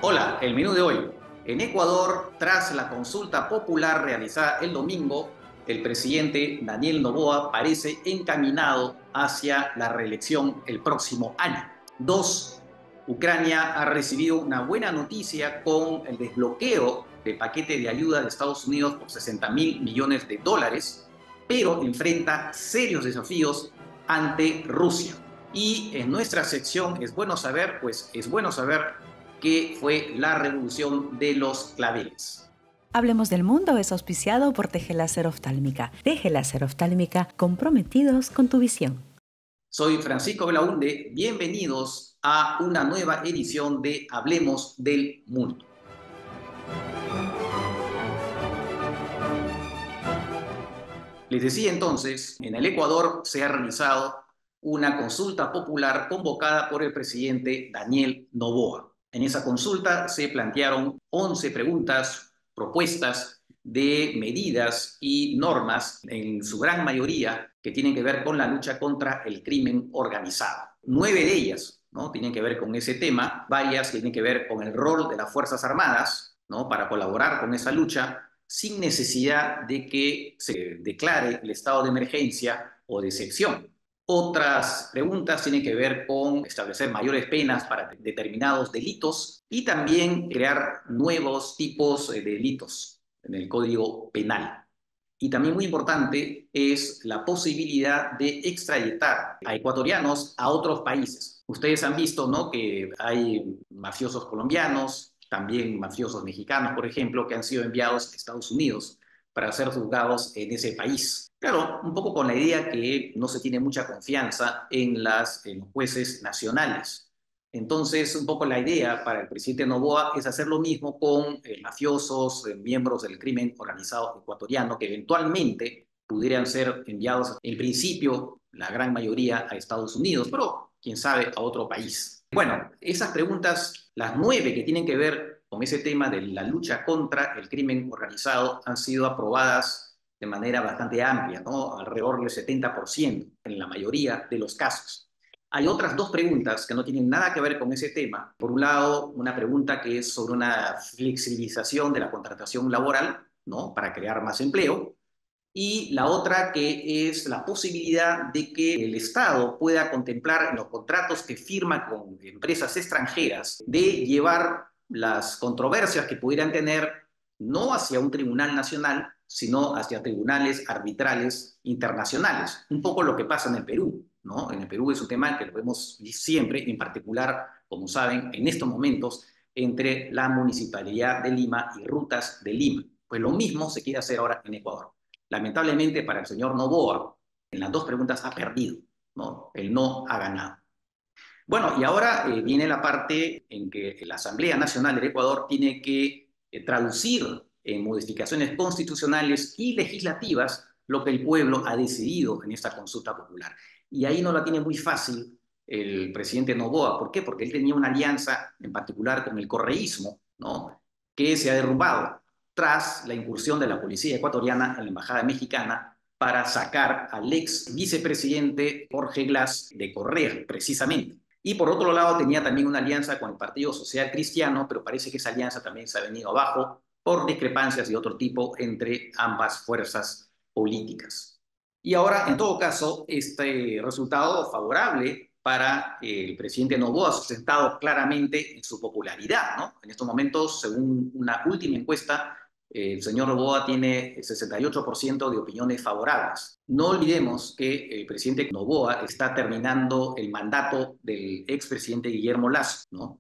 Hola, el menú de hoy. En Ecuador, tras la consulta popular realizada el domingo, el presidente Daniel Noboa parece encaminado hacia la reelección el próximo año. Dos, Ucrania ha recibido una buena noticia con el desbloqueo del paquete de ayuda de Estados Unidos por 60.000 millones de dólares, pero enfrenta serios desafíos ante Rusia. Y en nuestra sección es bueno saber que fue la revolución de los claveles. Hablemos del Mundo es auspiciado por Teje Láser Oftálmica. Teje Láser Oftálmica, comprometidos con tu visión. Soy Francisco Belaunde, bienvenidos a una nueva edición de Hablemos del Mundo. Les decía entonces, en el Ecuador se ha realizado una consulta popular convocada por el presidente Daniel Noboa. En esa consulta se plantearon 11 preguntas, propuestas de medidas y normas, en su gran mayoría, que tienen que ver con la lucha contra el crimen organizado. 9 de ellas, ¿no?, tienen que ver con ese tema, varias tienen que ver con el rol de las Fuerzas Armadas, ¿no?, para colaborar con esa lucha, sin necesidad de que se declare el estado de emergencia o de excepción. Otras preguntas tienen que ver con establecer mayores penas para determinados delitos y también crear nuevos tipos de delitos en el Código Penal. Y también muy importante es la posibilidad de extraditar a ecuatorianos a otros países. Ustedes han visto, ¿no?, que hay mafiosos colombianos, también mafiosos mexicanos, por ejemplo, que han sido enviados a Estados Unidos para ser juzgados en ese país. Claro, un poco con la idea que no se tiene mucha confianza en los jueces nacionales. Entonces, un poco la idea para el presidente Noboa es hacer lo mismo con mafiosos, miembros del crimen organizado ecuatoriano, que eventualmente pudieran ser enviados, en principio, la gran mayoría a Estados Unidos, pero quién sabe, a otro país. Bueno, esas preguntas, las 9 que tienen que ver con ese tema de la lucha contra el crimen organizado, han sido aprobadas de manera bastante amplia, ¿no?, alrededor del 70% en la mayoría de los casos. Hay otras dos preguntas que no tienen nada que ver con ese tema. Por un lado, una pregunta que es sobre una flexibilización de la contratación laboral, ¿no?, para crear más empleo, y la otra que es la posibilidad de que el Estado pueda contemplar en los contratos que firma con empresas extranjeras de llevar las controversias que pudieran tener no hacia un tribunal nacional, sino hacia tribunales arbitrales internacionales. Un poco lo que pasa en el Perú, ¿no? En el Perú es un tema que lo vemos siempre, en particular, como saben, en estos momentos, entre la Municipalidad de Lima y Rutas de Lima. Pues lo mismo se quiere hacer ahora en Ecuador. Lamentablemente para el señor Noboa, en las dos preguntas ha perdido, ¿no? El no ha ganado. Bueno, y ahora viene la parte en que la Asamblea Nacional del Ecuador tiene que traducir en modificaciones constitucionales y legislativas lo que el pueblo ha decidido en esta consulta popular. Y ahí no la tiene muy fácil el presidente Noboa. ¿Por qué? Porque él tenía una alianza en particular con el correísmo, ¿no?, que se ha derrumbado tras la incursión de la policía ecuatoriana en la embajada mexicana para sacar al ex vicepresidente Jorge Glass de Correa, precisamente. Y por otro lado tenía también una alianza con el Partido Social Cristiano, pero parece que esa alianza también se ha venido abajo por discrepancias de otro tipo entre ambas fuerzas políticas. Y ahora, en todo caso, este resultado favorable para el presidente Noboa, sustentado claramente en su popularidad, ¿no? En estos momentos, según una última encuesta, el señor Noboa tiene 68% de opiniones favorables. No olvidemos que el presidente Noboa está terminando el mandato del expresidente Guillermo Lasso, ¿no?,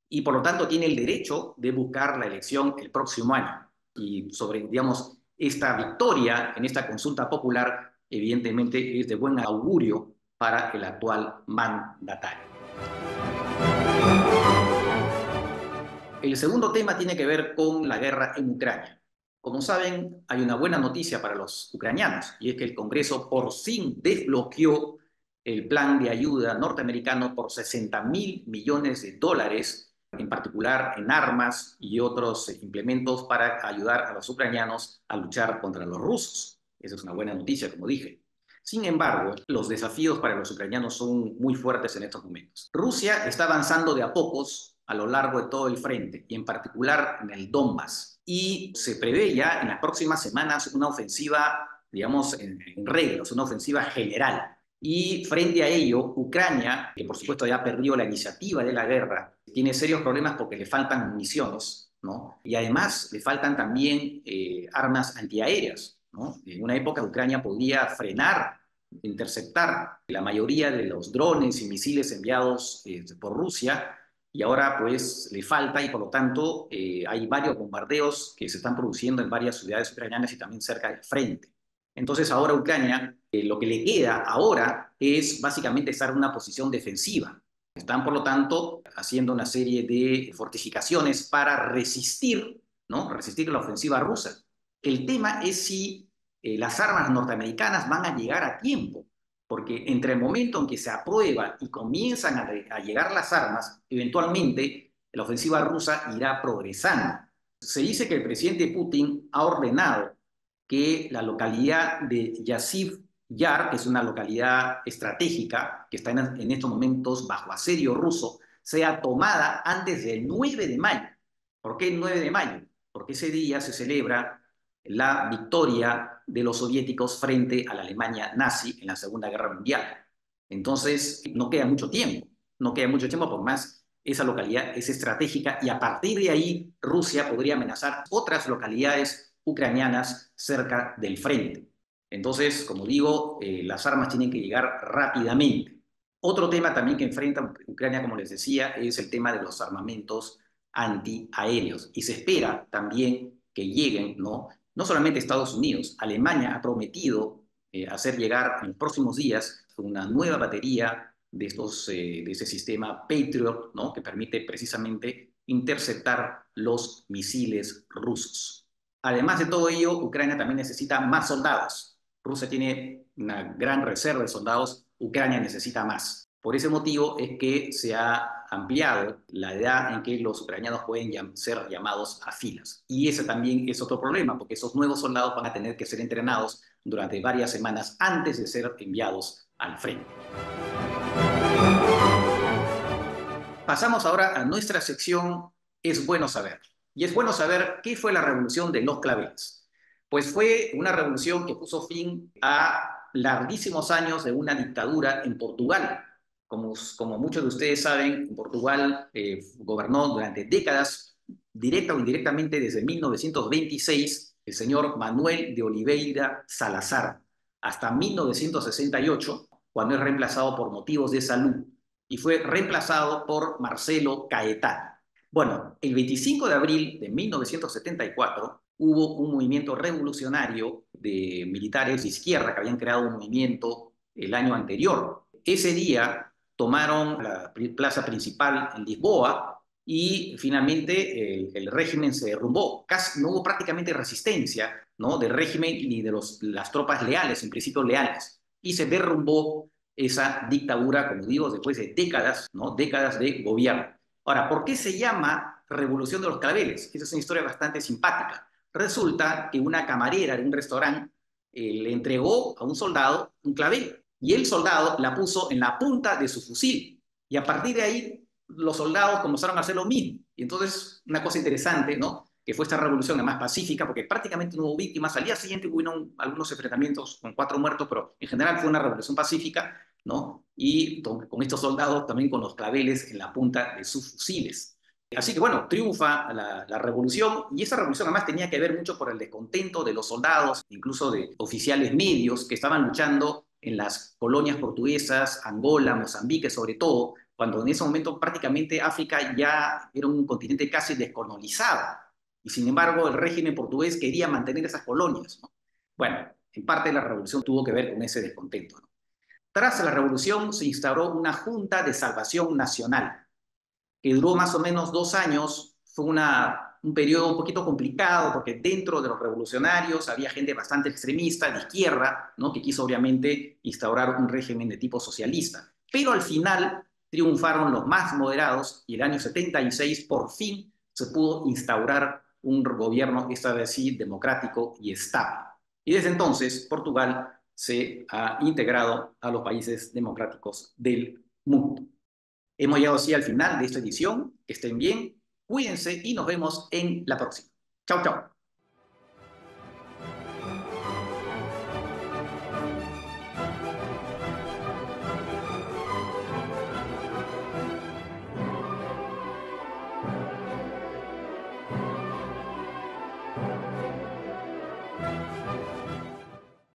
y por lo tanto tiene el derecho de buscar la elección el próximo año. Y sobre, digamos, esta victoria en esta consulta popular, evidentemente es de buen augurio para el actual mandatario. El segundo tema tiene que ver con la guerra en Ucrania. Como saben, hay una buena noticia para los ucranianos, y es que el Congreso por fin desbloqueó el plan de ayuda norteamericano por 60.000 millones de dólares, en particular en armas y otros implementos para ayudar a los ucranianos a luchar contra los rusos. Esa es una buena noticia, como dije. Sin embargo, los desafíos para los ucranianos son muy fuertes en estos momentos. Rusia está avanzando de a pocos a lo largo de todo el frente y en particular en el Donbass. Y se prevé ya en las próximas semanas una ofensiva, digamos, en reglas, una ofensiva general. Y frente a ello, Ucrania, que por supuesto ya perdió la iniciativa de la guerra, tiene serios problemas porque le faltan municiones, ¿no? Y además le faltan también armas antiaéreas, ¿no? En una época Ucrania podía frenar, interceptar la mayoría de los drones y misiles enviados por Rusia, y ahora pues le falta y por lo tanto hay varios bombardeos que se están produciendo en varias ciudades ucranianas y también cerca del frente. Entonces ahora Ucrania, lo que le queda ahora es básicamente estar en una posición defensiva. Están, por lo tanto, haciendo una serie de fortificaciones para resistir, ¿no? Resistir la ofensiva rusa. El tema es si las armas norteamericanas van a llegar a tiempo, porque entre el momento en que se aprueba y comienzan a llegar las armas, eventualmente la ofensiva rusa irá progresando. Se dice que el presidente Putin ha ordenado que la localidad de Yasiv Yar, que es una localidad estratégica que está en estos momentos bajo asedio ruso, sea tomada antes del 9 de mayo. ¿Por qué el 9 de mayo? Porque ese día se celebra la victoria de los soviéticos frente a la Alemania nazi en la Segunda Guerra Mundial. Entonces, no queda mucho tiempo, no queda mucho tiempo, por más esa localidad es estratégica y a partir de ahí Rusia podría amenazar otras localidades ucranianas cerca del frente. Entonces, como digo, las armas tienen que llegar rápidamente. Otro tema también que enfrenta Ucrania, como les decía, es el tema de los armamentos antiaéreos. Y se espera también que lleguen, ¿no? No solamente Estados Unidos, Alemania ha prometido hacer llegar en los próximos días una nueva batería de ese sistema Patriot, ¿no? Que permite precisamente interceptar los misiles rusos. Además de todo ello, Ucrania también necesita más soldados. Rusia tiene una gran reserva de soldados, Ucrania necesita más. Por ese motivo es que se ha ampliado la edad en que los ucranianos pueden ser llamados a filas. Y ese también es otro problema, porque esos nuevos soldados van a tener que ser entrenados durante varias semanas antes de ser enviados al frente. Pasamos ahora a nuestra sección Es bueno saber. Y es bueno saber qué fue la revolución de los claveles. Pues fue una revolución que puso fin a larguísimos años de una dictadura en Portugal. Como muchos de ustedes saben, Portugal gobernó durante décadas, directa o indirectamente desde 1926, el señor Manuel de Oliveira Salazar, hasta 1968, cuando es reemplazado por motivos de salud y fue reemplazado por Marcelo Caetano. Bueno, el 25 de abril de 1974 hubo un movimiento revolucionario de militares de izquierda que habían creado un movimiento el año anterior. Ese día tomaron la plaza principal en Lisboa y finalmente el régimen se derrumbó. Casi, no hubo prácticamente resistencia, ¿no? Del régimen ni de las tropas leales, en principio leales. Y se derrumbó esa dictadura, como digo, después de décadas, ¿no? Décadas de gobierno. Ahora, ¿por qué se llama Revolución de los Claveles? Esa es una historia bastante simpática. Resulta que una camarera de un restaurante le entregó a un soldado un clavel y el soldado la puso en la punta de su fusil. Y a partir de ahí, los soldados comenzaron a hacer lo mismo. Y entonces, una cosa interesante, ¿no? Que fue esta revolución más pacífica, porque prácticamente no hubo víctimas. Al día siguiente hubo algunos enfrentamientos con 4 muertos, pero en general fue una revolución pacífica, ¿no? Y con estos soldados también con los claveles en la punta de sus fusiles. Así que bueno, triunfa la revolución y esa revolución además tenía que ver mucho por el descontento de los soldados, incluso de oficiales medios que estaban luchando en las colonias portuguesas, Angola, Mozambique sobre todo, cuando en ese momento prácticamente África ya era un continente casi descolonizado. Y sin embargo el régimen portugués quería mantener esas colonias, ¿no? Bueno, en parte la revolución tuvo que ver con ese descontento, ¿no? Tras la revolución se instauró una Junta de Salvación Nacional, que duró más o menos 2 años. Fue un periodo un poquito complicado porque dentro de los revolucionarios había gente bastante extremista, de izquierda, ¿no? Que quiso obviamente instaurar un régimen de tipo socialista. Pero al final triunfaron los más moderados y el año 76 por fin se pudo instaurar un gobierno, esta vez sí, democrático y estable. Y desde entonces Portugal se ha integrado a los países democráticos del mundo. Hemos llegado así al final de esta edición. Que estén bien, cuídense y nos vemos en la próxima. Chau, chau.